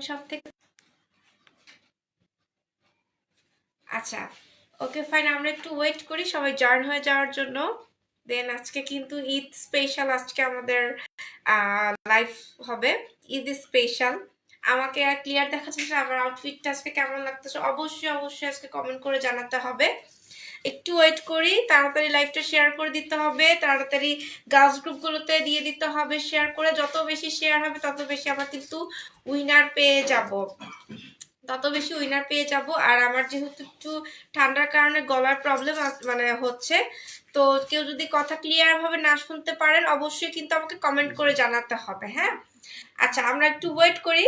সব থেকে। আচ্ছা ওকে ফাইন, আমরা একটু ওয়েট করি সবাই জয়েন হয়ে যাওয়ার জন্য। দেন আজকে কিন্তু ঈদ স্পেশাল, আজকে আমাদের লাইভ হবে ঈদ স্পেশাল। আমাকে ক্লিয়ার দেখা যাচ্ছে আমার আউটফিটটা আজকে কেমন লাগতেছে, অবশ্যই অবশ্যই আজকে কমেন্ট করে জানাতে হবে। একটু ওয়েট করি, তাড়াতাড়ি লাইভটা শেয়ার করে দিতে হবে, তাড়াতাড়ি গার্লস গ্রুপগুলোতে দিয়ে দিতে হবে শেয়ার করে। যত বেশি শেয়ার হবে তত বেশি আমরা কিন্তু উইনার পেয়ে যাব, তত বেশি উইনার পেয়ে যাব। আর আমার যেহেতু একটু ঠান্ডার কারণে গলার প্রবলেম মানে হচ্ছে, তো কেউ যদি কথা ক্লিয়ার ভাবে না শুনতে পারেন অবশ্যই কিন্তু আমাকে কমেন্ট করে জানাতে হবে। হ্যাঁ আচ্ছা আমরা একটু ওয়েট করি,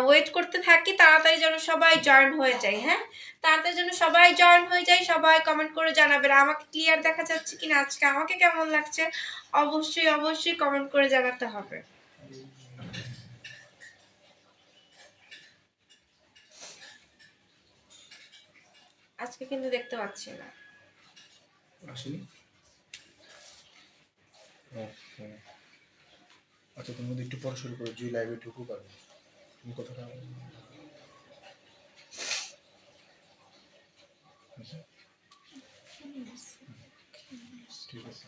ওয়েট করতে থাকি, তাড়াতাড়ি যেন সবাই জয়েন হয়ে যায়। হ্যাঁ তাড়াতাড়ি যেন সবাই জয়েন হয়ে যায়, সবাই কমেন্ট করে জানাবেন আমাকে ক্লিয়ার দেখা যাচ্ছে কিনা, আজকে আমাকে কেমন লাগছে অবশ্যই অবশ্যই কমেন্ট করে জানাতে হবে। আজকে কিন্তু দেখতে পাচ্ছি না। আসেনি? আচ্ছা তুমি যদি একটু পরে শুরু করো, যে লাইভে ঢুকু পারবে তুমি কথাটা। ঠিক আছে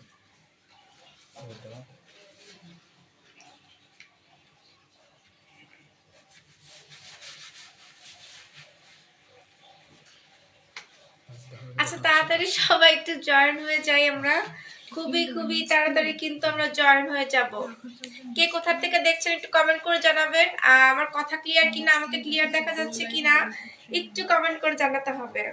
আচ্ছা তাড়াতাড়ি সবাই একটু জয়েন হয়ে যাই, আমরা খুবই খুবই তাড়াতাড়ি কিন্তু আমরা জয়েন হয়ে যাব। কে কোথা থেকে দেখছেন একটু কমেন্ট করে জানাবেন। আমার কথা ক্লিয়ার কিনা, আমাকে ক্লিয়ার দেখা যাচ্ছে কিনা একটু কমেন্ট করে জানাতে হবে।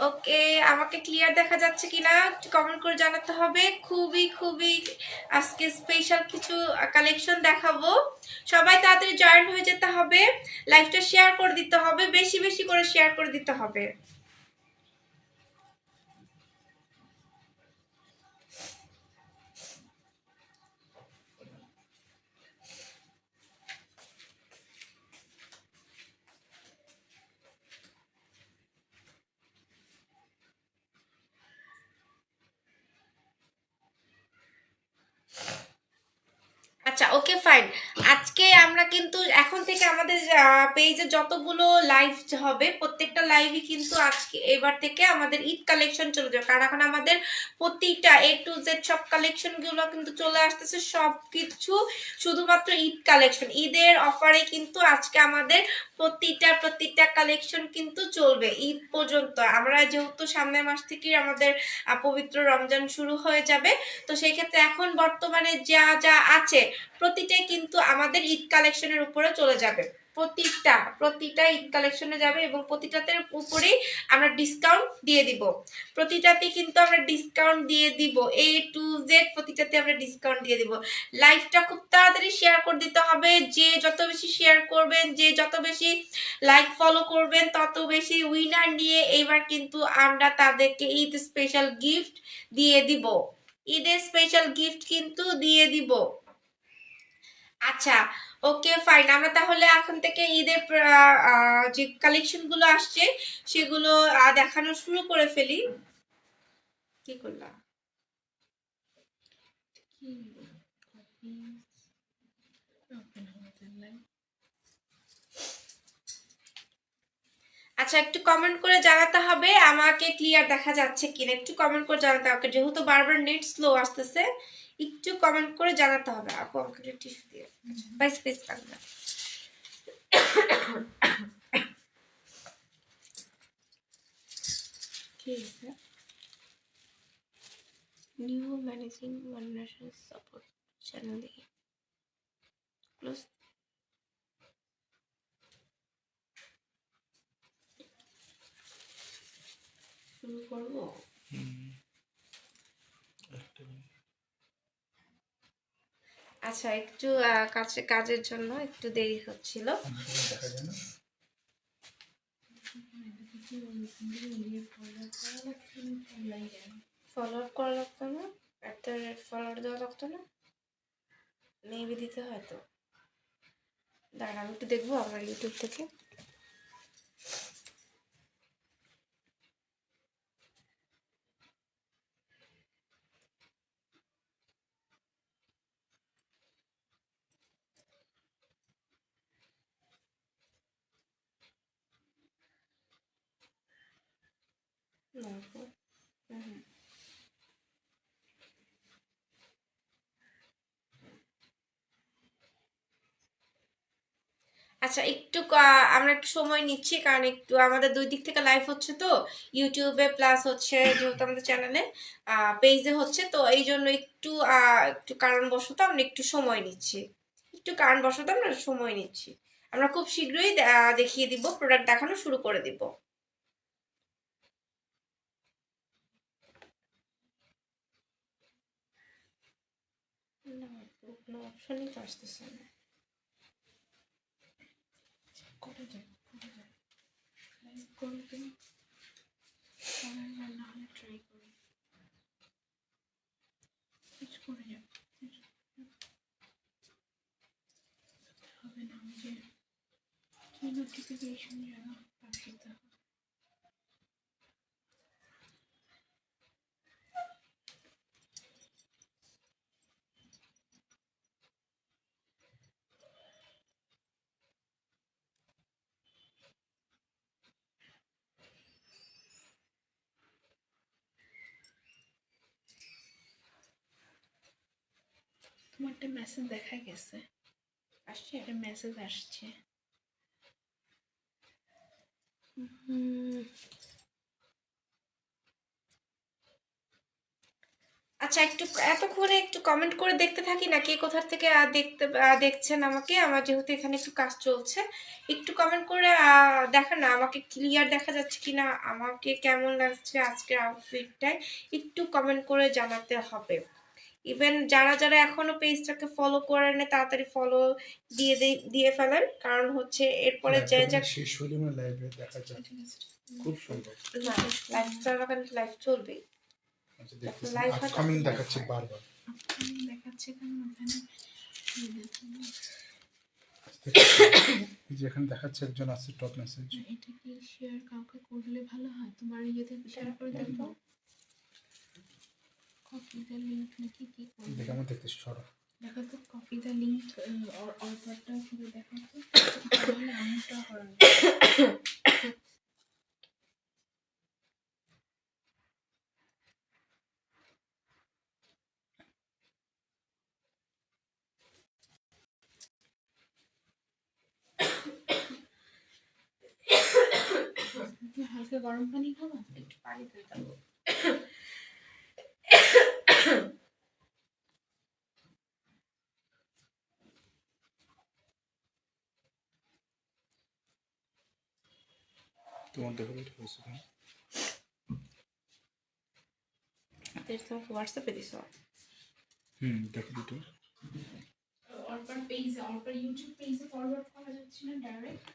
ওকে আমাকে ক্লিয়ার দেখা যাচ্ছে কিনা কমেন্ট করে জানাতে হবে। খুবই খুবই আজকে স্পেশাল কিছু কালেকশন দেখাবো, সবাই তাড়াতাড়ি জয়েন হয়ে যেতে হবে, লাইভটা শেয়ার করে দিতে হবে, বেশি বেশি করে শেয়ার করে দিতে হবে। আচ্ছা ওকে ফাইন, আজকে আমরা কিন্তু এখন থেকে আমাদের পেজে যতগুলো লাইভ হবে প্রত্যেকটা লাইভই কিন্তু আজকে এবার থেকে আমাদের ঈদ কালেকশন চলে যাবে, কারণ এখন আমাদের প্রতিটা A to Z সব কালেকশন গুলো কিন্তু চলে আসতেছে, সব কিছু শুধুমাত্র ঈদ কালেকশন, ঈদের অফারে কিন্তু আজকে আমাদের প্রতিটা কালেকশন কিন্তু চলবে ঈদ পর্যন্ত। আমরা যেহেতু সামনের মাস থেকে আমাদের পবিত্র রমজান শুরু হয়ে যাবে, তো সেই ক্ষেত্রে এখন বর্তমানে যা যা আছে প্রতিটাই কিন্তু আমাদের ঈদ কালেকশনের উপরে চলে যাবে, প্রতিটা ঈদ কালেকশনে যাবে এবং প্রতিটাতে উপরেই আমরা ডিসকাউন্ট দিয়ে দিব, প্রতিটাতে কিন্তু আমরা ডিসকাউন্ট দিয়ে দিব, A to Z প্রতিটাতে আমরা ডিসকাউন্ট দিয়ে দিব। লাইভটা খুব তাড়াতাড়ি শেয়ার করে দিতে হবে, যে যত বেশি শেয়ার করবেন, যে যত বেশি লাইক ফলো করবেন তত বেশি উইনার নিয়ে এবার কিন্তু আমরা তাদেরকে ঈদ স্পেশাল গিফট দিয়ে দিব, ঈদের স্পেশাল গিফট কিন্তু দিয়ে দিব। আচ্ছা ওকে ফাইন, আমরা তাহলে এখন থেকে ঈদের যে কালেকশন গুলো আসছে সেগুলো দেখানো শুরু করে ফেলি। কি করলাম আচ্ছা একটু কমেন্ট করে জানাতে হবে আমাকে ক্লিয়ার দেখা যাচ্ছে কিনা, একটু কমেন্ট করে জানাতে হবে, যেহেতু বারবার নেট স্লো আসতেছে একটু কমেন্ট করে জানাতে হবে। আপু আমাকে টিস্যু দিয়ে বাই স্পেস কাটবে। কি আছে new managing monitor support channel close শুরু করবো। আচ্ছা একটু কাজের জন্য একটু দেরি হচ্ছিল। ফলো আপ করা লাগতো না, ফলোয়ার দেওয়া লাগতো না, মেবি দিতে হয়তো। দাঁড়া আমি একটু দেখবো আমার ইউটিউব থেকে। না, হুম। আচ্ছা একটু আমরা একটু সময় নিচ্ছি, কারণ একটু আমাদের দুই দিক থেকে লাইভ হচ্ছে তো, ইউটিউবে প্লাস হচ্ছে যেহেতু আমাদের চ্যানেলে পেজে হচ্ছে, তো এই জন্য একটু একটু কারণবশত আমরা একটু সময় নিচ্ছি, আমরা সময় নিচ্ছি। আমরা খুব শীঘ্রই দেখিয়ে দিব, প্রোডাক্ট দেখানো শুরু করে দিব। না, কোনো অপশনই তো আসতেছে না। করে যাও, করে যাও, লাইভ করে তুমি না হলে ট্রাই করো, কিছু করে যাও, হবে না। আমি যে কি নোটিফিকেশন যেন পাঠাতে হবে। তোমার একটা মেসেজ দেখা গেছে, আসছে একটা মেসেজ আসছে। আচ্ছা একটু এতক্ষণে একটু কমেন্ট করে দেখতে থাকি না, কে কোথা থেকে দেখছেন আমাকে। আমার যেহেতু এখানে একটু কাজ চলছে, একটু কমেন্ট করে দেখান না আমাকে, ক্লিয়ার দেখা যাচ্ছে কিনা, আমাকে কেমন লাগছে আজকের আউটফিটটায়, একটু কমেন্ট করে জানাতে হবে। ইভেন যারা যারা এখনো পেজটাকে ফলো করেন না, তাড়াতাড়ি ফলো দিয়ে ফেলেন, কারণ হচ্ছে এরপরে যে যা শেষ হলে মানে লাইভে দেখা যায়, খুব সম্ভব। না, লাইভ চলাকালীন লাইভ চলবেই, আচ্ছা দেখতেছি লাইভ আপকামিং দেখাচ্ছে বারবার। দেখাচ্ছে কেন ওখানে? যেখানে দেখাচ্ছে একজন আছে টপ মেসেজ। এটা কি শেয়ার কাউকে করলে ভালো হয়? তোমার ইয়েতে শেয়ার করে দেখবো। কপি দ্য লিংক নাকি কি করবে? দেখে আমার দেখতেছি সরা। দেখো তো কপি দ্য লিংক অল্পটা করে দেখো তো, তাহলে আমটা হয়। হালকা গরম পানি খাবো, একটু পানি দিয়ে দেবো। তোমার দেখো এটা হয়েছে না? তোমাকে হোয়াটসঅ্যাপে দিছ? দেখো দুটো। অল্পার পেজে, অল্পার ইউটিউব পেজে ফরওয়ার্ড করা যাচ্ছে না ডাইরেক্ট?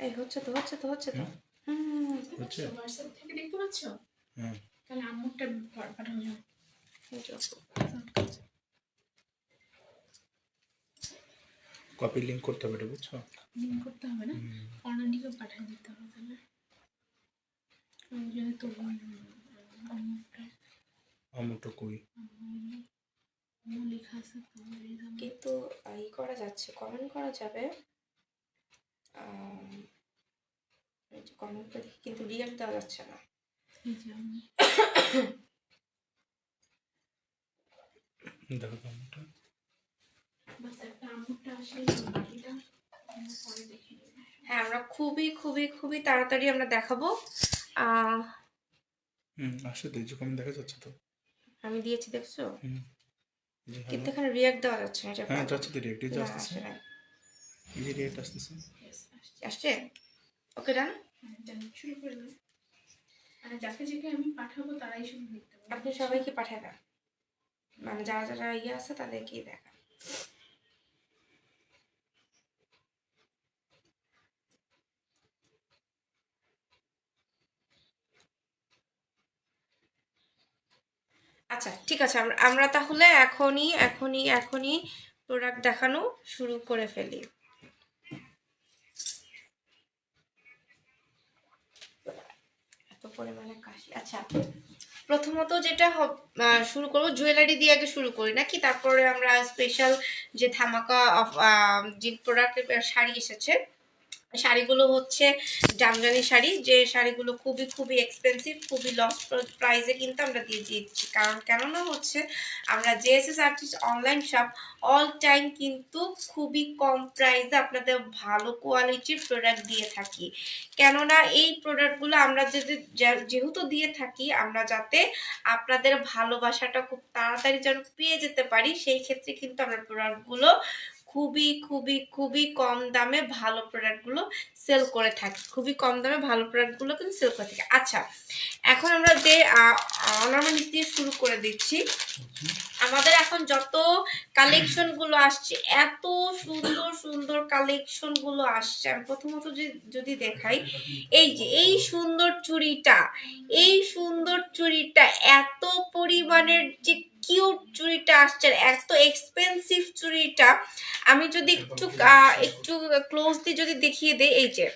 এই হচ্ছে তো। হচ্ছে হোয়াটসঅ্যাপ থেকে দেখতে পাচ্ছ? হ্যাঁ তাহলে আম্মুরটা পাঠানো যাও। কপি লিংক করতে হবে এটা, বুঝছো? লিঙ্ক করতে হবে না, কর্ণাটিকে পাঠিয়ে দিতে হবে। তাহলে আমি যদি তো আম্মুরটা আমটা কই আম্মু লেখা আছে তোমার এই জামা। কিন্তু ই করা যাচ্ছে, কমেন্ট করা যাবে, কমেন্ট করে দেখি, কিন্তু রিয়াক্ট দেওয়া যাচ্ছে না। এই যে আম্মু দেখো আমটা। বাস একটা আম্মুরটা আসলে বাকিটা আমরা পরে দেখে নেব। হ্যাঁ আমরা খুবই খুবই খুবই তাড়াতাড়ি আমরা দেখাবো। আসে তো, এই যে কমেন্ট দেখা যাচ্ছে তো। আমি দিয়েছি দেখছো, এই যে কিন্তু হ্যালো। এখানে রিয়াক্ট দেওয়া যাচ্ছে না, এটা হ্যাঁ যাচ্ছে তো, রিয়েক্ট না, আসতেছে। আসে নাই। এই যে রিয়েক্ট আসতেছে। Yes, আসছে। আসছে? ওকে ডান। জানি, শুরু করে দাও। মানে যাকে যাকে আমি পাঠাবো তারাই শুধু দেখতে পাবে। আপনি সবাইকে পাঠায় দেন, মানে যারা যারা ইয়ে আছে তাদেরকেই দেখান। আচ্ছা ঠিক আছে, আমরা তাহলে এখনই প্রোডাক্ট দেখানো শুরু করে ফেলি। এত পরিমাণে কাশি। আচ্ছা, প্রথমত যেটা শুরু করবো জুয়েলারি দিয়ে আগে শুরু করি নাকি, তারপরে আমরা স্পেশাল যে ধামাকা যে প্রোডাক্ট শাড়ি এসেছে, শাড়িগুলো হচ্ছে জামদানি শাড়ি, যে শাড়িগুলো খুবই খুবই এক্সপেন্সিভ, খুবই লস প্রাইসে কিন্তু আমরা দিয়ে দিচ্ছি। কারণ কেননা হচ্ছে আমরা JSS artist online shop all time কিন্তু খুবই কম প্রাইসে আপনাদের ভালো কোয়ালিটির প্রোডাক্ট দিয়ে থাকি। কেননা এই প্রোডাক্টগুলো আমরা যেহেতু দিয়ে থাকি, আমরা যাতে আপনাদের ভালোবাসাটা খুব তাড়াতাড়ি যেন পেয়ে যেতে পারি, সেই ক্ষেত্রে কিন্তু আমরা প্রোডাক্টগুলো খুবই খুবই খুবই কম দামে ভালো প্রোডাক্টগুলো সেল করে থাকি, খুবই কম দামে ভালো প্রোডাক্টগুলো কিন্তু সেল করে থাকি। আচ্ছা, এখন আমরা যে অর্নামেন্টস দিয়ে শুরু করে দিচ্ছি। আমাদের এখন যত কালেকশনগুলো আসছে, এত সুন্দর সুন্দর কালেকশনগুলো আসছে। আমি প্রথমত যদি দেখাই, এই যে এই সুন্দর চুড়িটা এত পরিমাণের যে কিউট চুড়িটা আসছে, এত এক্সপেন্সিভ চুড়িটা আমি যদি একটু ক্লোজলি যদি দেখিয়ে দেই, এই যে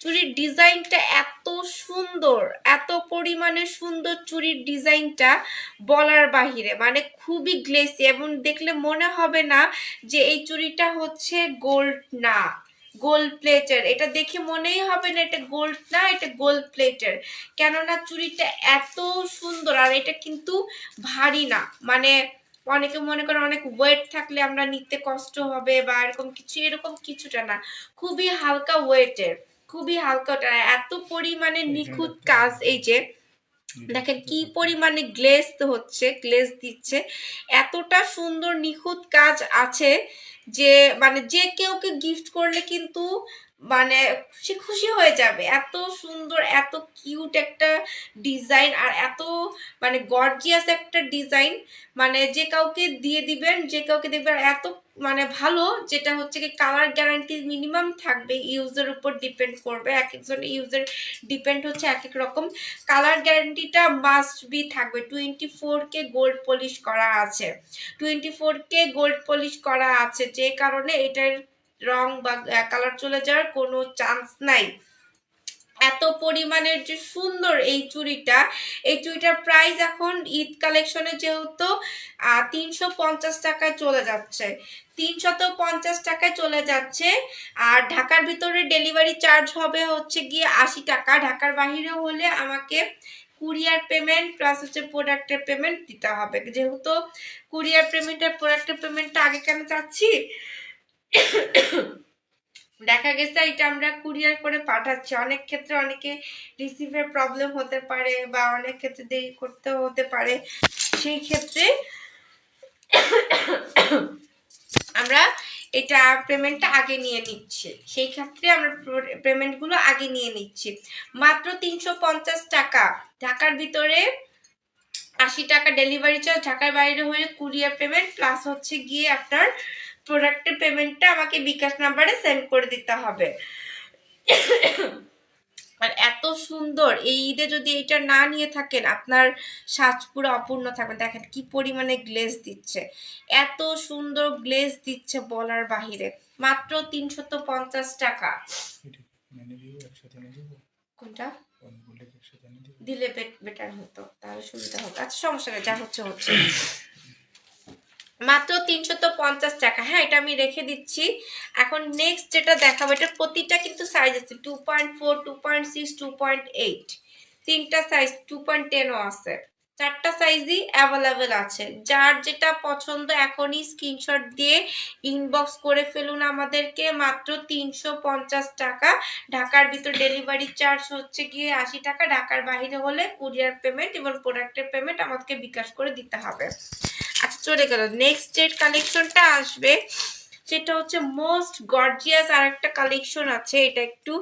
চুড়ির ডিজাইনটা এত সুন্দর, এত পরিমাণে সুন্দর চুড়ির ডিজাইনটা বলার বাহিরে, মানে খুবই গ্লেসি, এবং দেখলে মনে হবে না যে এই চুড়িটা হচ্ছে গোল্ড না, গোল্ড প্লেটের। এটা দেখে মনেই হবে না এটা গোল্ড না, এটা গোল্ড প্লেটের। কেননা চুড়িটা এত সুন্দর, আর এটা কিন্তু ভারী না, মানে অনেকে মনে করে অনেক ওয়েট থাকলে আমরা নিতে কষ্ট হবে বা এরকম কিছুটা না, খুবই হালকা ওয়েটের, খুবই হালকা। এত পরিমাণে নিখুঁত কাজ, এই যে দেখেন কি পরিমাণে গ্লেজ দিচ্ছে, এতটা সুন্দর নিখুঁত কাজ আছে যে মানে যে কেউকে গিফট করলে কিন্তু মানে সে খুশি হয়ে যাবে। এত সুন্দর, এত কিউট একটা ডিজাইন, আর এত মানে গর্জিয়াস একটা ডিজাইন, মানে যে কাউকে দিয়ে দিবেন, যে কাউকে দেখবেন এত মানে ভালো, যেটা হচ্ছে কি কালার গ্যারান্টি মিনিমাম থাকবে, ইউজের উপর ডিপেন্ড করবে, এক একজনের ইউজের ডিপেন্ড হচ্ছে এক এক রকম। কালার গ্যারান্টিটা মাস্ট বি থাকবে। 24K গোল্ড পলিশ করা আছে, 24K গোল্ড পলিশ করা আছে, যে কারণে এটার রং বা কালার চলে যাওয়ার কোনো চান্স নাই। এত পরিমাণের যে সুন্দর এই চুড়িটার প্রাইস এখন ঈদ কালেকশনে যেহেতু 350 টাকায় চলে যাচ্ছে, 350 টাকায় চলে যাচ্ছে। আর ঢাকার ভিতরে ডেলিভারি চার্জ হবে হচ্ছে গিয়ে 80 টাকা, ঢাকার বাইরে হলে আমাকে কুরিয়ার পেমেন্ট প্লাস হচ্ছে প্রোডাক্টের পেমেন্ট দিতে হবে। যেহেতু কুরিয়ার পেমেন্ট আর প্রোডাক্টের পেমেন্টটা আগে কেন চাচ্ছি, দেখা গেছে এটা আমরা কুরিয়ার করে পাঠাচ্ছি, অনেক ক্ষেত্রে অনেকে রিসিভের প্রবলেম হতে পারে বা অনেক ক্ষেত্রে দেরি করতে হতে পারে, সেই ক্ষেত্রে আমরা এটা পেমেন্টটা আগে নিয়ে নিচ্ছি, সেই ক্ষেত্রে আমরা পেমেন্টগুলো আগে নিয়ে নিচ্ছি। মাত্র 350 টাকা, ঢাকার ভিতরে 80 টাকা ডেলিভারি চার্জ, ঢাকার বাইরে হলে কুরিয়ার পেমেন্ট প্লাস হচ্ছে গিয়ে আপনার প্রোডাক্টের পেমেন্টটা আমাকে বিকাশ নাম্বারে সেন্ড করে দিতে হবে। আর এত সুন্দর, এই ঈদে যদি এটা না নিয়ে থাকেন আপনার সাজ পুরো অপূর্ণ থাকবে। দেখেন কি পরিমাণে গ্লেজ দিচ্ছে, এত সুন্দর গ্লেজ দিচ্ছে বলার বাহিরে। মাত্র 350 টাকা। কোনটা দিলে বেটার হতো, তাহলে সুবিধা হতো। আচ্ছা সমস্যা নেই, যা হচ্ছে হচ্ছে। মাত্র 350 টাকা। হ্যাঁ, এটা আমি রেখে দিচ্ছি। এখন নেক্সট যেটা দেখাবো, এটা প্রতিটা কিন্তু সাইজ আছে, 2.4, 2.6, 2.8, তিনটা সাইজ, 2.10ও আছে, চারটা সাইজই অ্যাভেলেবেল আছে। যার যেটা পছন্দ এখনই স্ক্রিনশট দিয়ে ইনবক্স করে ফেলুন আমাদেরকে। মাত্র 350 টাকা, ঢাকার ভিতর ডেলিভারি চার্জ হচ্ছে গিয়ে 80 টাকা, ঢাকার বাইরে হলে কুরিয়ার পেমেন্ট এবং প্রোডাক্টের পেমেন্ট আমাকে বিকাশ করে দিতে হবে। আচ্ছা চলে গেল, নেক্সট যে কালেকশনটা আসবে যেটা হচ্ছে মোস্ট গর্জিয়াস আর একটা কালেকশন আছে, এটা একটু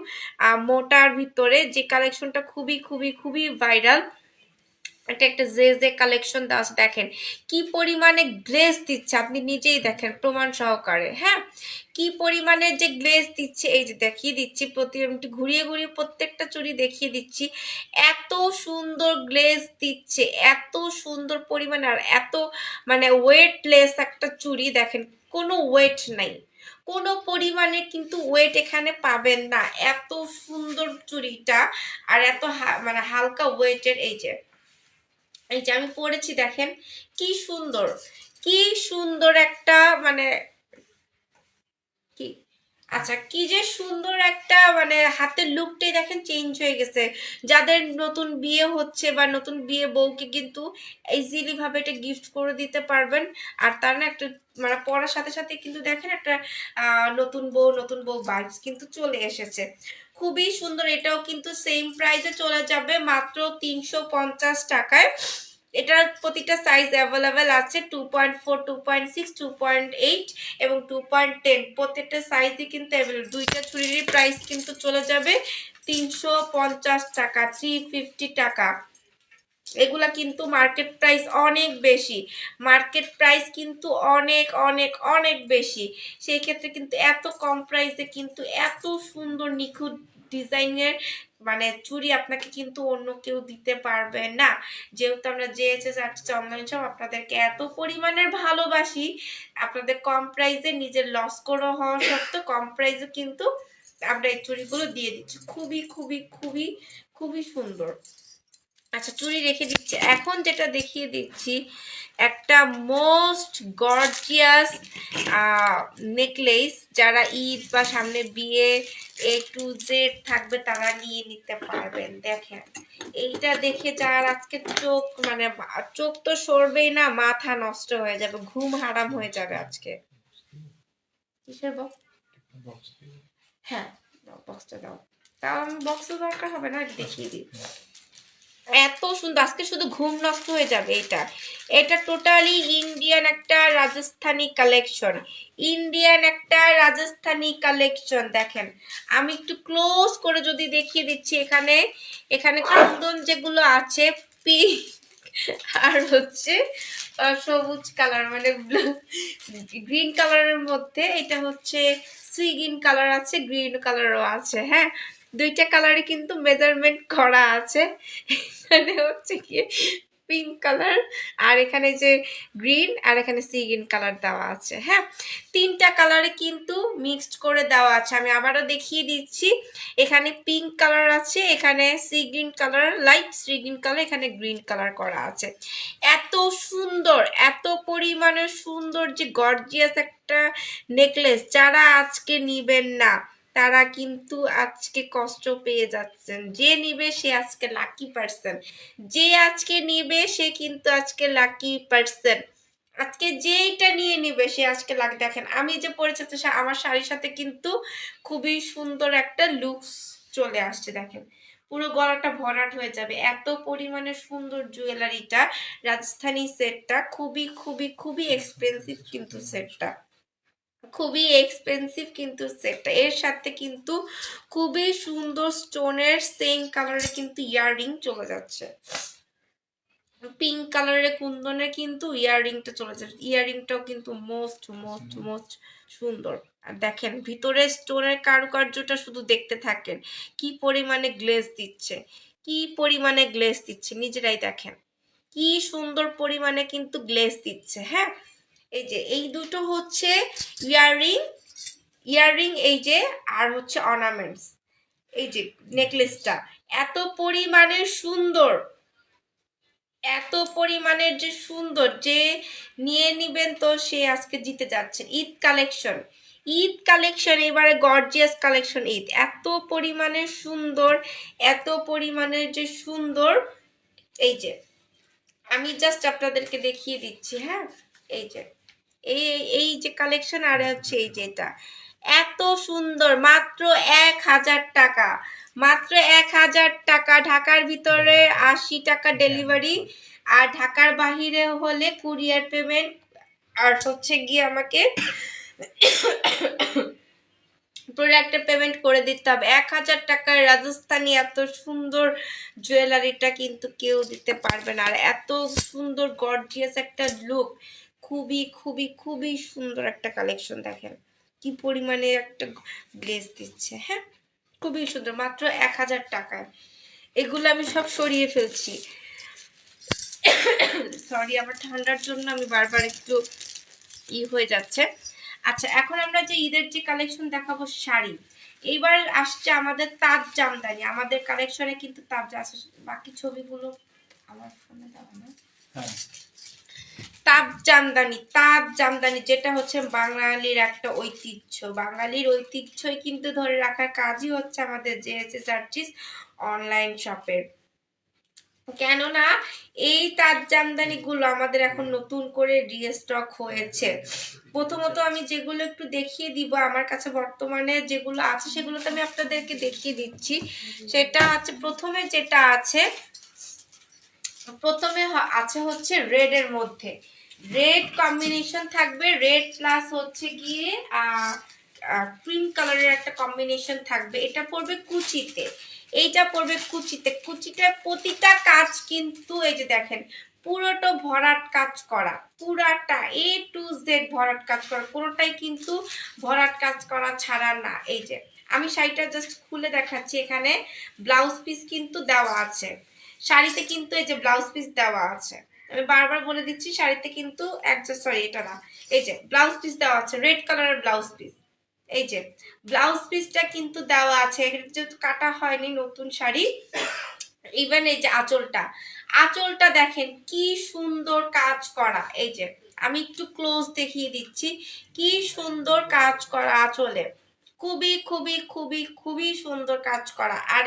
মোটার ভিতরে, যে কালেকশনটা খুবই খুবই খুবই ভাইরাল। এটা একটা জে কালেকশন দেওয়া আছে, দেখেন কি পরিমাণে গ্লেজ দিচ্ছে, আপনি নিজেই দেখেন প্রমাণ সহকারে। হ্যাঁ, কি পরিমাণে যে গ্লেজ দিচ্ছে, এই যে দেখিয়ে দিচ্ছি, আমি একটু ঘুরিয়ে ঘুরিয়ে প্রত্যেকটা চুড়ি দেখিয়ে দিচ্ছি। এত সুন্দর গ্লেজ দিচ্ছে, এত সুন্দর পরিমাণে, আর এত মানে ওয়েটলেস একটা চুড়ি, দেখেন কোনো ওয়েট নাই, কোনো পরিমাণে কিন্তু ওয়েট এখানে পাবেন না। এত সুন্দর চুড়িটা, আর এত মানে হালকা ওয়েটের। এই যে আমি পরেছি, দেখেন কি সুন্দর, কি সুন্দর একটা মানে কি, আচ্ছা কি যে সুন্দর একটা মানে হাতের লুকটাই দেখেন চেঞ্জ হয়ে গেছে। যাদের নতুন বিয়ে হচ্ছে বা নতুন বিয়ে বউকে কিন্তু ইজিলি ভাবে এটা গিফট করে দিতে পারবেন। আর তার না একটা মানে পরার সাথে সাথে কিন্তু দেখেন একটা নতুন বউ ভাইবস কিন্তু চলে এসেছে। খুবই সুন্দর, এটাও কিন্তু সেম প্রাইসে চলে যাবে মাত্র 350 টাকায়। এটার প্রতিটা সাইজ অ্যাভেলেবেল আছে, 2.4, 2.6, 2.8 এবং 2.10, প্রত্যেকটা সাইজই কিন্তু অ্যাভেলেবেল। দুইটা চুড়ির প্রাইস কিন্তু চলে যাবে 350 টাকা, 350 টাকা। এগুলা কিন্তু মার্কেট প্রাইস অনেক বেশি, মার্কেট প্রাইস কিন্তু অনেক অনেক অনেক বেশি। সেই ক্ষেত্রে কিন্তু এত কম প্রাইসে কিন্তু এত সুন্দর নিখুঁত ডিজাইনের মানে চুড়ি আপনাকে কিন্তু অন্য কেউ দিতে পারবে না। যেহেতু আমরা জেএসএস আর্টিস্ট অনলাইন শপ আপনাদেরকে এত পরিমাণের ভালোবাসি, আপনাদের কম প্রাইসে নিজের লস করে হওয়া সত্ত্বেও কম প্রাইসে কিন্তু আমরা এই চুড়িগুলো দিয়ে দিচ্ছি। খুবই খুবই খুবই খুবই সুন্দর। আচ্ছা চুড়ি রেখে দিচ্ছি, এখন যেটা দেখিয়ে দিচ্ছি একটা মোস্ট গর্জিয়াস নেকলেস। যারা ঈদ বা সামনে বিয়ে A to Z থাকবে তারা নিয়ে নিতে পারবেন। দেখেন এইটা দেখে যার আজকে চোখ মানে চোখ তো সরবেই না, মাথা নষ্ট হয়ে যাবে, ঘুম হারাম হয়ে যাবে আজকে। কিসের বক্স? হ্যাঁ বক্সটা দাও, তাও আমি বক্সও দরকার হবে না, দেখিয়ে দিই। এত সুন্দর, আজকে শুধু ঘুম নষ্ট হয়ে যাবে। এটা এটা টোটালি ইন্ডিয়ান একটা রাজস্থানি কালেকশন, ইন্ডিয়ান একটা রাজস্থানি কালেকশন। দেখেন আমি একটু ক্লোজ করে যদি দেখিয়ে দিচ্ছি, এখানে এখানে কুন্দন যেগুলো আছে পিঙ্ক আর হচ্ছে সবুজ কালার মানে গ্রিন কালারের মধ্যে, এটা হচ্ছে সি গ্রিন কালার আছে, গ্রিন কালারও আছে। হ্যাঁ, দুইটা কালারে কিন্তু মেজারমেন্ট করা আছে। এখানে হচ্ছে কি পিঙ্ক কালার, আর এখানে যে গ্রিন, আর এখানে সি গ্রিন কালার দেওয়া আছে। হ্যাঁ, তিনটা কালারে কিন্তু মিক্সড করে দেওয়া আছে। আমি আবারও দেখিয়ে দিচ্ছি, এখানে পিঙ্ক কালার আছে, এখানে sea green colour, light sea green colour, এখানে গ্রিন কালার করা আছে। এত সুন্দর, এত পরিমাণে সুন্দর যে গর্জিয়াস একটা নেকলেস, যারা আজকে নিবেন না তারা কিন্তু আজকে কষ্ট পেয়ে যাচ্ছেন। যে নিবে সে আজকে লাকি পারসন, যে আজকে নিবে সে কিন্তু আজকে লাকি পারসন। আজকে যেইটা নিয়ে নিবে সে আজকে লাকি। দেখেন আমি যে পরেছি আমার শাড়ির সাথে কিন্তু খুবই সুন্দর একটা লুকস চলে আসছে। দেখেন পুরো গলাটা ভরাট হয়ে যাবে, এত পরিমাণে সুন্দর জুয়েলারিটা। রাজস্থানি সেটটা খুবই খুবই খুবই এক্সপেন্সিভ কিন্তু সেটটা, খুবই এক্সপেন্সিভ কিন্তু সেটটা। এর সাথে কিন্তু খুবই সুন্দর স্টোনের সেম কালারের কিন্তু ইয়াররিং চলে যাচ্ছে, পিঙ্ক কালারের কুন্দনের কিন্তু ইয়াররিংটা চলে যাচ্ছে। ইয়াররিংটাও কিন্তু মোস্ট মোস্ট মোস্ট সুন্দর। আর দেখেন ভিতরে স্টোনের কারুকার্যটা শুধু দেখতে থাকেন, কি পরিমাণে গ্লেজ দিচ্ছে, কি পরিমাণে গ্লেজ দিচ্ছে, নিজেরাই দেখেন কি সুন্দর পরিমাণে কিন্তু গ্লেজ দিচ্ছে। হ্যাঁ, এই যে এই দুটো হচ্ছে ইয়াররিং, ইয়াররিং এই যে, আর হচ্ছে অর্নামেন্টস। এই যে নেকলেসটা এত পরিমাণে সুন্দর, এত পরিমাণের যে সুন্দর, যে নিয়ে নিবেন তো সে আজকে জিতে যাচ্ছেন। ঈদ কালেকশন, ঈদ কালেকশন, এবারে গর্জিয়াস কালেকশন ঈদ, এত পরিমাণে সুন্দর, এত পরিমাণের যে সুন্দর। এই যে আমি জাস্ট আপনাদেরকে দেখিয়ে দিচ্ছি। হ্যাঁ, এই যে এই এই যে কালেকশন, আর হচ্ছে এই যে এটা এত সুন্দর, মাত্র 1000 টাকা, মাত্র 1000 টাকা। ঢাকার ভিতরে 80 টাকা ডেলিভারি, আর ঢাকার বাহিরে হলে কুরিয়ার পেমেন্ট, আর হচ্ছে গিয়ে আমাকে প্রোডাক্টের পেমেন্ট করে দিতে হবে। 1000 টাকার রাজস্থানী এত সুন্দর জুয়েলারিটা কিন্তু কেউ দিতে পারবে না। আর এত সুন্দর গর্জিয়াস একটা লুক, খুবই খুবই খুবই সুন্দর একটা কালেকশন। দেখেন কি পরিমাণে একটা গ্লেজ দিচ্ছে। হ্যাঁ, খুবই সুন্দর, মাত্র 1000 টাকায়। এগুলো আমি সব সরিয়ে ফেলছি, সরি আমার ঠান্ডার জন্য আমি বারবার একটু হয়ে যাচ্ছে। আচ্ছা, এখন আমরা যে ঈদের যে কালেকশন দেখাবো শাড়ি, এইবার আসছে আমাদের তাজ জামদানি। আমাদের কালেকশনে কিন্তু তাজ আছে, বাকি ছবিগুলো আমার ফোনে দেওয়া না। হ্যাঁ, তাজ জামদানি, তাজ জামদানি যেটা হচ্ছে বাঙালির একটা ঐতিহ্য, বাঙালির ঐতিহ্যই কিন্তু ধরে রাখার কাজই হচ্ছে আমাদের জেএসএস আর্টিস্ট অনলাইন শপের। কেননা এই তাজ জামদানি গুলো আমাদের এখন নতুন করে রিস্টক হয়েছে। প্রথমত আমি যেগুলো একটু দেখিয়ে দিব, আমার কাছে বর্তমানে যেগুলো আছে সেগুলো তো আমি আপনাদেরকে দেখিয়ে দিচ্ছি। সেটা আছে, প্রথমে যেটা আছে, প্রথমে আছে হচ্ছে রেড এর মধ্যে, রেড কম্বিনেশন থাকবে, রেড প্লাস হচ্ছে গিয়ে ক্রিম কালারের একটা কম্বিনেশন থাকবে। এটা পড়বে কুচিতে, এইটা পড়বে কুচিতে। কুচিটার প্রতিটা কাজ কিন্তু এই যে দেখেন পুরোটা ভরাট কাজ করা, পুরাটা এ টু জেড ভরাট কাজ করা, কোনোটাই কিন্তু ভরাট কাজ করা ছাড়া না। এই যে আমি শাড়িটা জাস্ট খুলে দেখাচ্ছি, এখানে ব্লাউজ পিস কিন্তু দেওয়া আছে শাড়িতে, কিন্তু এই যে ব্লাউজ পিস দেওয়া আছে। আমি বারবার বলে দিচ্ছি, শাড়িতে কিন্তু সরি এটা না, এই যে ব্লাউজ পিস দেওয়া আছে, রেড কালারের ব্লাউজ পিস। এই যে ব্লাউজ পিসটা কিন্তু দেওয়া আছে, যেহেতু কাটা হয়নি, নতুন শাড়ি। ইভেন এই যে আঁচলটা, আঁচলটা দেখেন কি সুন্দর কাজ করা। এই যে আমি একটু ক্লোজ দেখিয়ে দিচ্ছি, কি সুন্দর কাজ করা আঁচলে, খুবই খুবই খুবই খুবই সুন্দর কাজ করা। আর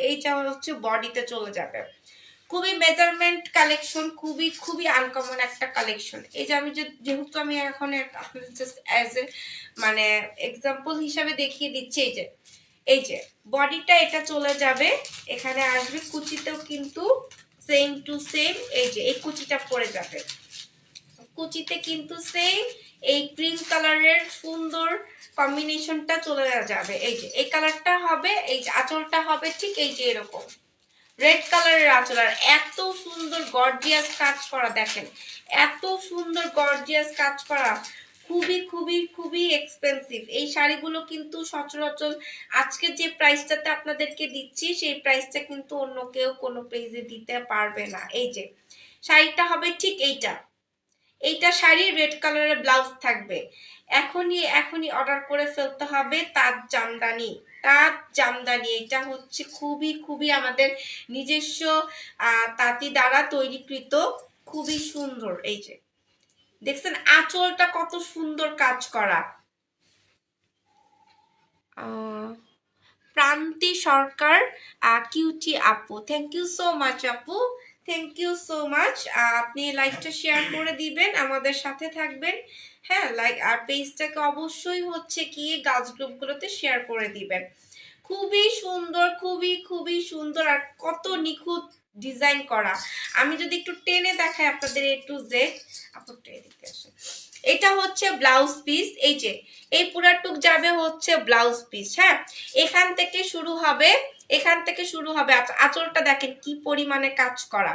এইটা হচ্ছে বডিতে চলে যাবে, খুবই মেজারমেন্ট কালেকশন, খুবই খুবই আনকমন একটা কালেকশন। এই যে আমি যেহেতু আমি এখন আপনাদের জাস্ট অ্যাজ এ মানে এক্সাম্পল হিসাবে দেখিয়ে দিচ্ছি। এই যে বডিটা এটা চলে যাবে, এখানে আসবে কুচিতেও কিন্তু সেম টু সেম, এই যে এই কুচিটা পড়ে যাবে, কুচিতে কিন্তু সেম এই ক্রিম কালারের সুন্দর কম্বিনেশনটা চলে যাবে। এই যে এই কালারটা হবে, এই যে আঁচলটা হবে ঠিক এই যে এরকম রেড কালারের আঁচল। আর এত সুন্দর গর্জিয়াস কাজ করা, দেখেন এত সুন্দর গর্জিয়াস কাজ করা, খুবই খুবই খুবই এক্সপেন্সিভ। এই শাড়িগুলো কিন্তু সচরাচর আজকে যে প্রাইসটাতে আপনাদেরকে দিচ্ছি সেই প্রাইসটা কিন্তু অন্য কেউ কোনো পেজে দিতে পারবে না। এই যে শাড়িটা হবে ঠিক এইটা, এইটা শাড়ি রেড কালারের ব্লাউজ থাকবে। এখনই এখনই অর্ডার করে ফেলতে হবে তাজ জামদানি, তাজ জামদানি। এটা হচ্ছে খুবই খুবই আমাদের নিজস্ব তাঁতি দ্বারা তৈরিকৃত, খুবই সুন্দর। এই যে দেখছেন আঁচলটা কত সুন্দর কাজ করা। প্রান্তি সরকার কিউটি আপু, থ্যাংক ইউ সো মাচ আপু, থ্যাংক ইউ সো মাচ। আপনি লাইকটা শেয়ার করে দিবেন, আমাদের সাথে থাকবেন। হ্যাঁ, লাইক আর পেজটাকে অবশ্যই হচ্ছে কি গার্লস গ্রুপগুলোতে শেয়ার করে দিবেন। খুবই সুন্দর, খুবই খুবই সুন্দর, আর কত নিখুঁত ডিজাইন করা। আমি যদি একটু টেনে দেখাই আপনাদের এ টু জেড, আপু টেনে দিতে আসে, এটা হচ্ছে ব্লাউজ পিস। এই যে এই পুরাটুক যাবে হচ্ছে ব্লাউজ পিস। হ্যাঁ, এখান থেকে শুরু হবে, এখান থেকে শুরু হবে। আঁচলটা দেখেন কি পরিমাণে কাজ করা,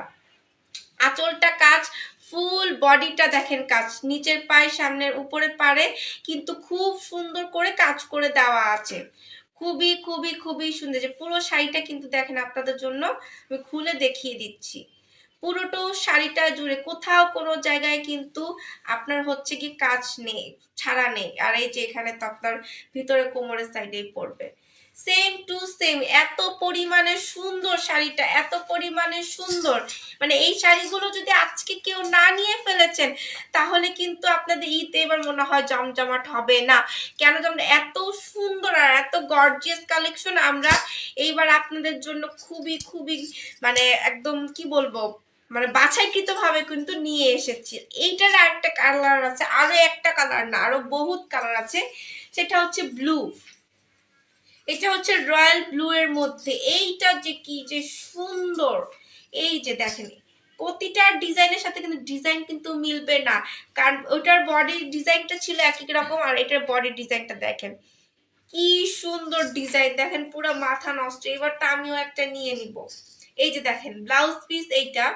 আঁচলটা কাজ, ফুল বডিটা দেখেন কাজ, নিচের পায়ে সামনের উপরের পাড়ে কিন্তু খুব সুন্দর করে কাজ করে দেওয়া আছে, খুবই খুবই খুবই সুন্দর। যে পুরো শাড়িটা কিন্তু দেখেন আপনাদের জন্য আমি খুলে দেখিয়ে দিচ্ছি, পুরোটো শাড়িটা জুড়ে কোথাও কোনো জায়গায় কিন্তু আপনার হচ্ছে কি কাজ নেই, ছাড়া নেই। আর এই যে এখানে তো আপনার ভিতরে কোমরের সাইডেই পড়বে, সেম টু সেম। এত পরিমাণে সুন্দর শাড়িটা, এত পরিমাণে সুন্দর, মানে এই শাড়িগুলো যদি আজকে কেউ না নিয়ে ফেলেছেন তাহলে কিন্তু আপনাদের ঈদ এবার মনে হয় জমজমাট হবে না। কেন যেমন এত সুন্দর আর এত গর্জিয়াস কালেকশন আমরা এইবার আপনাদের জন্য খুবই খুবই মানে একদম কি বলবো, মানে বাছাইকৃত ভাবে কিন্তু নিয়ে এসেছি। এইটার আরেকটা কালার আছে, আরো একটা কালার না আরো বহুত কালার আছে, সেটা হচ্ছে ব্লু। এটা হচ্ছে রয়্যাল ব্লু এর মধ্যে, এইটা যে কি যে সুন্দর। এই যে দেখেন প্রতিটা ডিজাইনের সাথে কিন্তু ডিজাইন কিন্তু মিলবে না, কারণ ওইটার বডির ডিজাইনটা ছিল একই রকম, আর এটার বডির ডিজাইনটা দেখেন কি সুন্দর ডিজাইন, দেখেন পুরো মাথা নষ্ট। এবার তো আমিও একটা নিয়ে নিব। এই যে দেখেন ব্লাউজ পিস, এইটা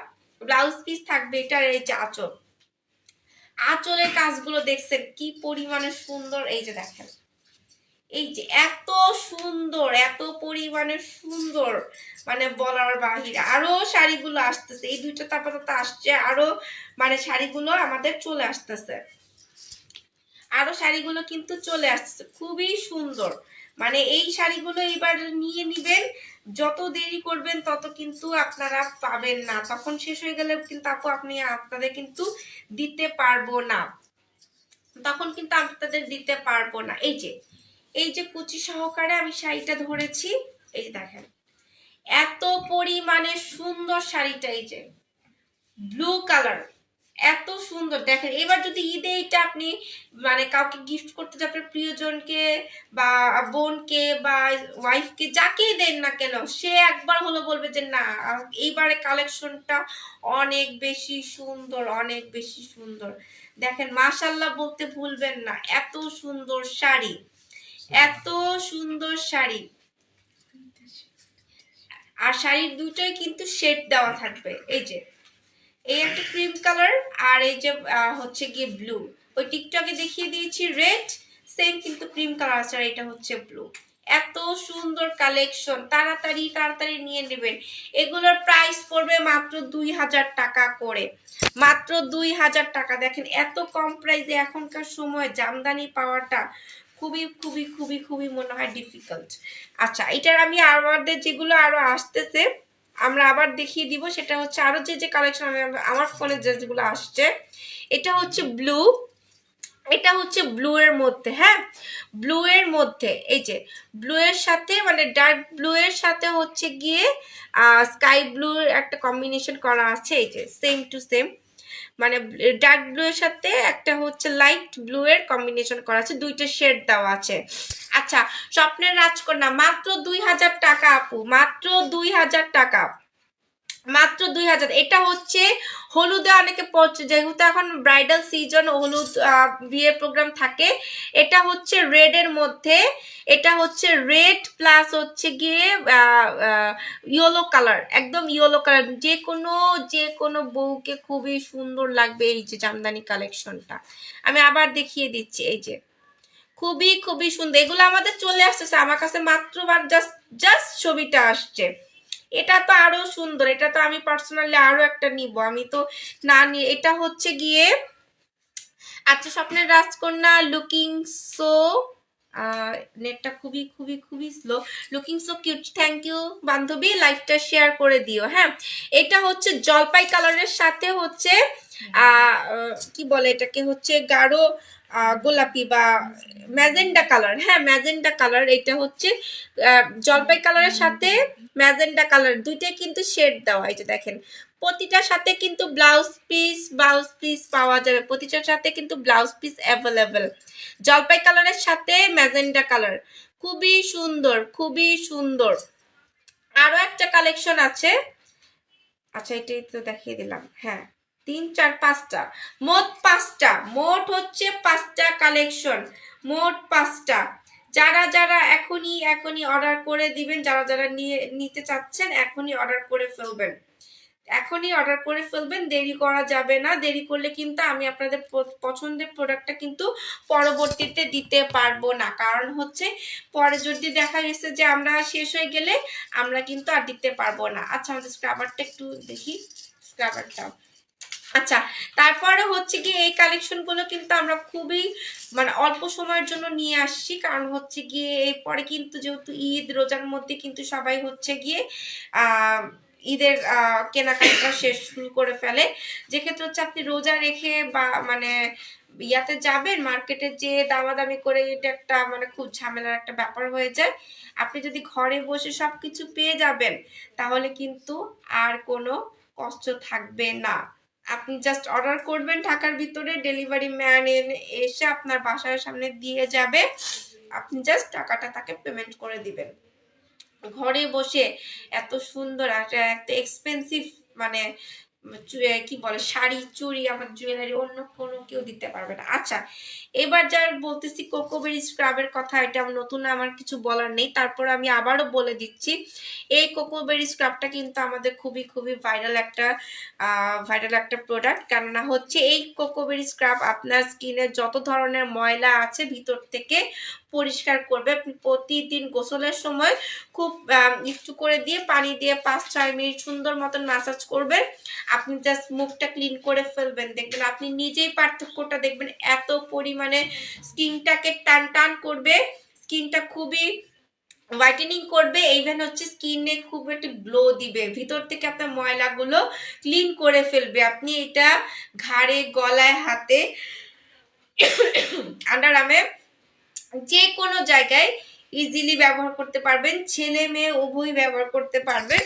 ব্লাউজ পিস থাকবে এটার, এই যে আঁচল, আঁচলের কাজগুলো দেখছেন কি পরিমাণে সুন্দর। এই যে দেখেন, এই যে এত সুন্দর, এত পরিমাণে সুন্দর, মানে বলার বাহিরে। আরো শাড়িগুলো আসতেছে, এই দুইটা তো আপাতত আসছে, আরো মানে শাড়িগুলো আমাদের চলে আসতেছে, আরো শাড়িগুলো কিন্তু চলে আসছে, খুবই সুন্দর। মানে এই শাড়িগুলো এবার নিয়ে নিবেন, যত দেরি করবেন তত কিন্তু আপনারা পাবেন না, তখন শেষ হয়ে গেলে কিন্তু আপু আপনাদের কিন্তু দিতে পারবো না, তখন কিন্তু আপনাদের দিতে পারবো না। এই যে কুচি সহকারে আমি শাড়িটা ধরেছি, এই যে দেখেন এত পরিমাণে সুন্দর শাড়িটা, এই যে ব্লু কালার, এত সুন্দর দেখেন। এবার যদি ঈদে এটা আপনি মানে কাউকে গিফট করতে যান, আপনার প্রিয়জনকে বা বোনকে বা ওয়াইফকে, যাকেই দেন না কেন, সে একবার হলো বলবে যে না এইবারে কালেকশনটা অনেক বেশি সুন্দর, অনেক বেশি সুন্দর। দেখেন মাশাআল্লাহ বলতে ভুলবেন না, এত সুন্দর শাড়ি, এত সুন্দর শাড়ি। আর শাড়ির দুটোই কিন্তু শেড দেওয়া থাকবে, এই যে এই একটা ক্রিম কালার, আর এই যে হচ্ছে গিয়ে ব্লু, ওই টিকটকে দেখিয়ে দিয়েছি রেড, সেম কিন্তু ক্রিম কালার আছে, আর এটা হচ্ছে ব্লু। এত সুন্দর কালেকশন, তাড়াতাড়ি তাড়াতাড়ি নিয়ে নেবেন। এগুলোর প্রাইস পড়বে মাত্র 2000 টাকা করে, মাত্র 2000 টাকা। দেখেন এত কম প্রাইসে এখনকার সময় জামদানি পাওয়াটা খুবই খুবই খুবই খুবই মনে হয় ডিফিকাল্ট। আচ্ছা, এটার আমি আমাদের যেগুলো আরো আসতেছে আমরা আবার দেখিয়ে দিব, সেটা হচ্ছে আরো যে কালেকশন আমার ফোনে যেগুলো আসছে। এটা হচ্ছে ব্লু, এটা হচ্ছে ব্লু এর মধ্যে, হ্যাঁ ব্লু এর মধ্যে, এই যে ব্লু এর সাথে মানে ডার্ক ব্লু এর সাথে হচ্ছে গিয়ে স্কাই ব্লু এর একটা কম্বিনেশন করা আছে, এই যে সেম টু সেম, মানে ডার্ক ব্লু এর সাথে একটা হচ্ছে লাইট ব্লু এর কম্বিনেশন করা আছে, দুইটা শেড দেওয়া আছে। আচ্ছা, স্বপ্নের রাজকন্যা মাত্র 2000 টাকা আপু, মাত্র 2000 টাকা, মাত্র 2000। এটা হচ্ছে হলুদে অনেকে পড়ছে, যেহেতু এখন ব্রাইডাল সিজন, হলুদ বিয়ের প্রোগ্রাম থাকে। এটা হচ্ছে রেড এর মধ্যে, এটা হচ্ছে রেড প্লাস হচ্ছে গিয়ে ইয়েলো কালার, একদম ইয়েলো কালার, যে কোনো বউকে খুবই সুন্দর লাগবে। এই যে জামদানি কালেকশনটা আমি আবার দেখিয়ে দিচ্ছি, এই যে খুবই খুবই সুন্দর। এগুলো আমাদের চলে আসতেছে আমার কাছে, মাত্র জাস্ট ছবিটা আসছে। এটা তো আরো সুন্দর, এটা তো আমি পার্সোনালি আরো একটা নিব, আমি তো না নিয়ে, এটা হচ্ছে গিয়ে আচ্ছা স্বপ্নের রাজকন্যা লুকিং সো, নেটটা খুবই খুবই খুবই slow, looking so cute, thank you বান্ধবী, লাইভটা শেয়ার করে দিও। হ্যাঁ, এটা হচ্ছে জলপাই কালারের সাথে হচ্ছে কি বলে এটাকে, হচ্ছে গাঢ় গোলাপি বা ম্যাজেন্ডা কালার, হ্যাঁ ম্যাজেন্ডা কালার। এটা হচ্ছে জলপাই কালারের সাথে ম্যাজেন্ডা কালার, দুইটাই কিন্তু শেড দেওয়া। এই যে দেখেন প্রতিটার সাথে কিন্তু ব্লাউজ পিস পাওয়া যাবে, প্রতিটার সাথে কিন্তু ব্লাউজ পিস অ্যাভেলেবেল। জলপাই কালারের সাথে ম্যাজেন্ডা কালার, খুবই সুন্দর, খুবই সুন্দর। আরো একটা কালেকশন আছে, আচ্ছা এটাই তো দেখিয়ে দিলাম। হ্যাঁ 3 4 5টা, মোট হচ্ছে 5টা কালেকশন, মোট 5টা। যারা এখনই অর্ডার করে দিবেন, যারা নিতে চাচ্ছেন এখনই অর্ডার করে ফেলবেন, এখনই অর্ডার করে ফেলবেন, দেরি করা যাবে না। দেরি করলে কিন্তু আমি আপনাদের পছন্দের প্রোডাক্টটা কিন্তু পরবর্তীতে দিতে পারবো না, কারণ হচ্ছে পরে যদি দেখা গেছে যে আমরা শেষ হয়ে গেলে আমরা কিন্তু আর দিতে পারবো না। আচ্ছা, আমাদের স্ক্রাবারটা একটু দেখি, স্ক্রাবারটা। আচ্ছা, তারপরে হচ্ছে কি এই কালেকশনগুলো কিন্তু আমরা খুবই মানে অল্প সময়ের জন্য নিয়ে আসছি, কারণ হচ্ছে গিয়ে এরপরে কিন্তু যেহেতু ঈদ, রোজার মধ্যে কিন্তু সবাই হচ্ছে গিয়ে ঈদের কেনাকাটা শুরু করে ফেলে, যেক্ষেত্রে হচ্ছে আপনি রোজা রেখে বা মানে ইয়াতে যাবেন মার্কেটে, যে দামাদামি করে, এটা একটা মানে খুব ঝামেলার একটা ব্যাপার হয়ে যায়। আপনি যদি ঘরে বসে সবকিছু পেয়ে যাবেন তাহলে কিন্তু আর কোনো কষ্ট থাকবে না। আপনি জাস্ট অর্ডার করবেন, ঢাকার ভিতরে ডেলিভারি ম্যান এসে আপনার বাসার সামনে দিয়ে যাবে, আপনি জাস্ট টাকাটা তাকে পেমেন্ট করে দিবেন। ঘরে বসে এত সুন্দর একটা এক্সপেন্সিভ মানে কি বলে শাড়ি চুড়ি আমার জুয়েলারি অন্য কোনো কেউ দিতে পারবে না। আচ্ছা এবার যার বলতেছি কোকোবেরি স্ক্রাবের কথা, এটা নতুন আমার কিছু বলার নেই, তারপর আমি আবারও বলে দিচ্ছি এই কোকোবেরি স্ক্রাবটা কিন্তু আমাদের খুবই খুবই ভাইরাল একটা প্রোডাক্ট। কেননা হচ্ছে এই কোকোবেরি স্ক্রাব আপনার স্কিনে যত ধরনের ময়লা আছে ভিতর থেকে পরিষ্কার করবে। আপনি প্রতিদিন গোসলের সময় খুব একটু করে দিয়ে পানি দিয়ে 5-6 মিনিট সুন্দর মতন ম্যাসাজ করবেন, আপনি জাস্ট মুখটা ক্লিন করে ফেলবেন, দেখবেন আপনি নিজেই পার্থক্যটা দেখবেন, এত পরিমাণে স্কিনটাকে টান টান করবে, স্কিনটা খুবই হোয়াইটেনিং করবে, ইভেন হচ্ছে স্কিনে খুব একটা গ্লো দিবে, ভিতর থেকে আপনার ময়লাগুলো ক্লিন করে ফেলবে। আপনি এটা ঘাড়ে গলায় হাতে আন্ডার আর্মে যে কোনো জায়গায় ইজিলি ব্যবহার করতে পারবেন, ছেলে মেয়ে উভয় ব্যবহার করতে পারবেন,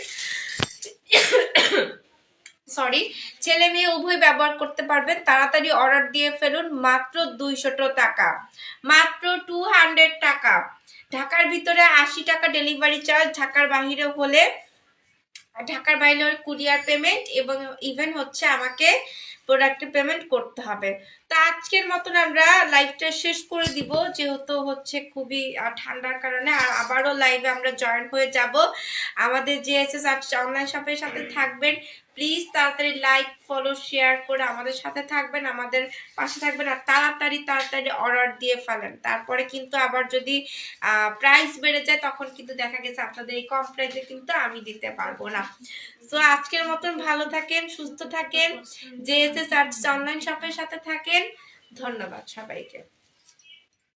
সরি ছেলে মেয়ে উভয় ব্যবহার করতে পারবেন। তাড়াতাড়ি অর্ডার দিয়ে ফেলুন, মাত্র 200 টাকা, মাত্র 200 টাকা। ঢাকার ভিতরে 80 টাকা ডেলিভারি চার্জ, ঢাকার বাইরে হলে কুরিয়ার পেমেন্ট এবং ইভেন হচ্ছে আমাকে প্রোডাক্টের পেমেন্ট করতে হবে। তো আজকের মতন আমরা লাইভটা শেষ করে দিব, যেহেতু হচ্ছে খুবই ঠান্ডার কারণে। আর আবারও লাইভে আমরা জয়েন হয়ে যাব। আমাদের জিএসএস অনলাইন শপের সাথে থাকবেন, প্লিজ তাড়াতাড়ি লাইক ফলো শেয়ার করে আমাদের সাথে থাকবেন, আমাদের পাশে থাকবেন, আর তাড়াতাড়ি অর্ডার দিয়ে ফেলেন। তারপরে কিন্তু আবার যদি প্রাইস বেড়ে যায় তখন কিন্তু দেখা গেছে আপনাদের এই কম প্রাইসে কিন্তু আমি দিতে পারবো না। তো আজকের মতন ভালো থাকেন, সুস্থ থাকেন, জেএসএস অনলাইন শপের সাথে থাকেন। ধন্যবাদ সবাইকে।